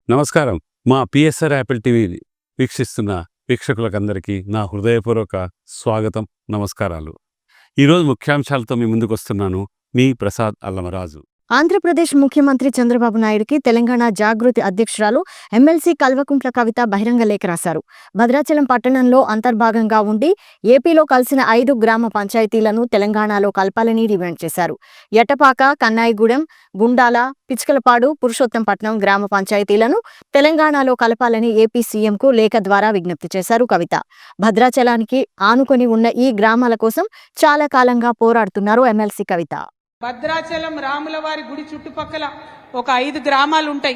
నమస్కారం. మా PSR Apple TV వీక్షిస్తున్న వీక్షకులకందరికీ నా హృదయపూర్వక స్వాగతం, నమస్కారాలు. ఈరోజు ముఖ్యాంశాలతో మీ ముందుకు వస్తున్నాను. మీ ప్రసాద్ అల్లమరాజు. ఆంధ్రప్రదేశ్ ముఖ్యమంత్రి చంద్రబాబు నాయుడుకి తెలంగాణ జాగృతి అధ్యక్షురాలు ఎమ్మెల్సీ కల్వకుంట్ల కవిత బహిరంగ లేఖ రాశారు. భద్రాచలం పట్టణంలో అంతర్భాగంగా ఉండి ఏపీలో కలిసిన 5 గ్రామ పంచాయతీలను తెలంగాణలో కలపాలని డిమాండ్ చేశారు. ఎటపాక, కన్నాయిగూడెం, గుండాల, పిచ్కలపాడు, పురుషోత్తంపట్నం గ్రామ పంచాయతీలను తెలంగాణలో కలపాలని ఏపీ సీఎంకు లేఖ ద్వారా విజ్ఞప్తి చేశారు కవిత. భద్రాచలానికి ఆనుకొని ఉన్న ఈ గ్రామాల కోసం చాలా కాలంగా పోరాడుతున్నారు ఎమ్మెల్సీ కవిత. భద్రాచలం రాములవారి గుడి చుట్టుపక్కల ఒక 5 గ్రామాలు ఉంటాయి.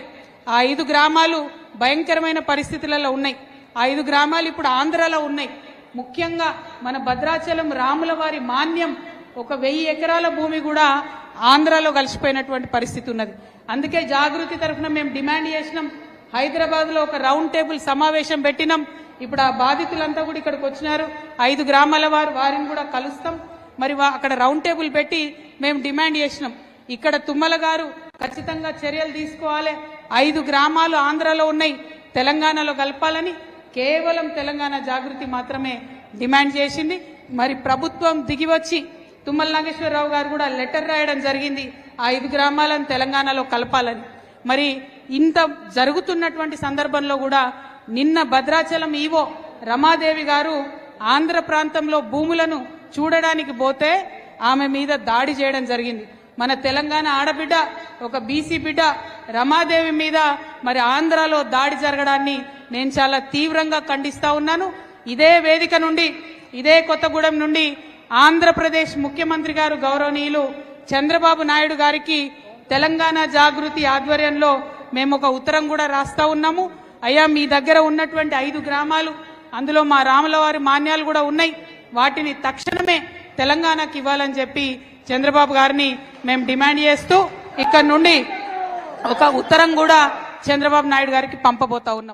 ఆ 5 గ్రామాలు భయంకరమైన పరిస్థితులలో ఉన్నాయి. 5 గ్రామాలు ఇప్పుడు ఆంధ్రాలో ఉన్నాయి. ముఖ్యంగా మన భద్రాచలం రాములవారి మాన్యం ఒక 1000 ఎకరాల భూమి కూడా ఆంధ్రాలో కలిసిపోయినటువంటి పరిస్థితి ఉన్నది. అందుకే జాగృతి తరఫున మేము డిమాండ్ చేసినాం. హైదరాబాద్లో ఒక రౌండ్ టేబుల్ సమావేశం పెట్టినాం. ఇప్పుడు ఆ బాధితులంతా కూడా ఇక్కడికి వచ్చినారు. 5 గ్రామాల వారిని కూడా కలుస్తాం. మరి అక్కడ రౌండ్ టేబుల్ పెట్టి మేము డిమాండ్ చేసినాం. ఇక్కడ తుమ్మల గారు ఖచ్చితంగా చర్యలు తీసుకోవాలి. 5 గ్రామాలు ఆంధ్రాలో ఉన్నాయి, తెలంగాణలో కలపాలని కేవలం తెలంగాణ జాగృతి మాత్రమే డిమాండ్ చేసింది. మరి ప్రభుత్వం దిగివచ్చి తుమ్మల నాగేశ్వరరావు గారు కూడా లెటర్ రాయడం జరిగింది, 5 గ్రామాలను తెలంగాణలో కలపాలని. మరి ఇంత జరుగుతున్నటువంటి సందర్భంలో కూడా నిన్న భద్రాచలం ఈవో రమాదేవి గారు ఆంధ్ర ప్రాంతంలో భూములను చూడడానికి పోతే ఆమె మీద దాడి చేయడం జరిగింది. మన తెలంగాణ ఆడబిడ్డ, ఒక బీసీ బిడ్డ రమాదేవి మీద మరి ఆంధ్రాలో దాడి జరగడాన్ని నేను చాలా తీవ్రంగా ఖండిస్తా ఉన్నాను. ఇదే వేదిక నుండి, ఇదే కొత్తగూడెం నుండి ఆంధ్రప్రదేశ్ ముఖ్యమంత్రి గారు గౌరవనీయులు చంద్రబాబు నాయుడు గారికి తెలంగాణ జాగృతి ఆధ్వర్యంలో మేము ఒక ఉత్తరం కూడా రాస్తా ఉన్నాము. అయ్యా, మీ దగ్గర ఉన్నటువంటి 5 గ్రామాలు, అందులో మా రాములవారి మాన్యాలు కూడా ఉన్నాయి, వాటిని తక్షణమే తెలంగాణకి ఇవ్వాలని చెప్పి చంద్రబాబు గారిని మేము డిమాండ్ చేస్తూ ఇక్కడ నుండి ఒక ఉత్తరం కూడా చంద్రబాబు నాయుడు గారికి పంపబోతా ఉన్నాం.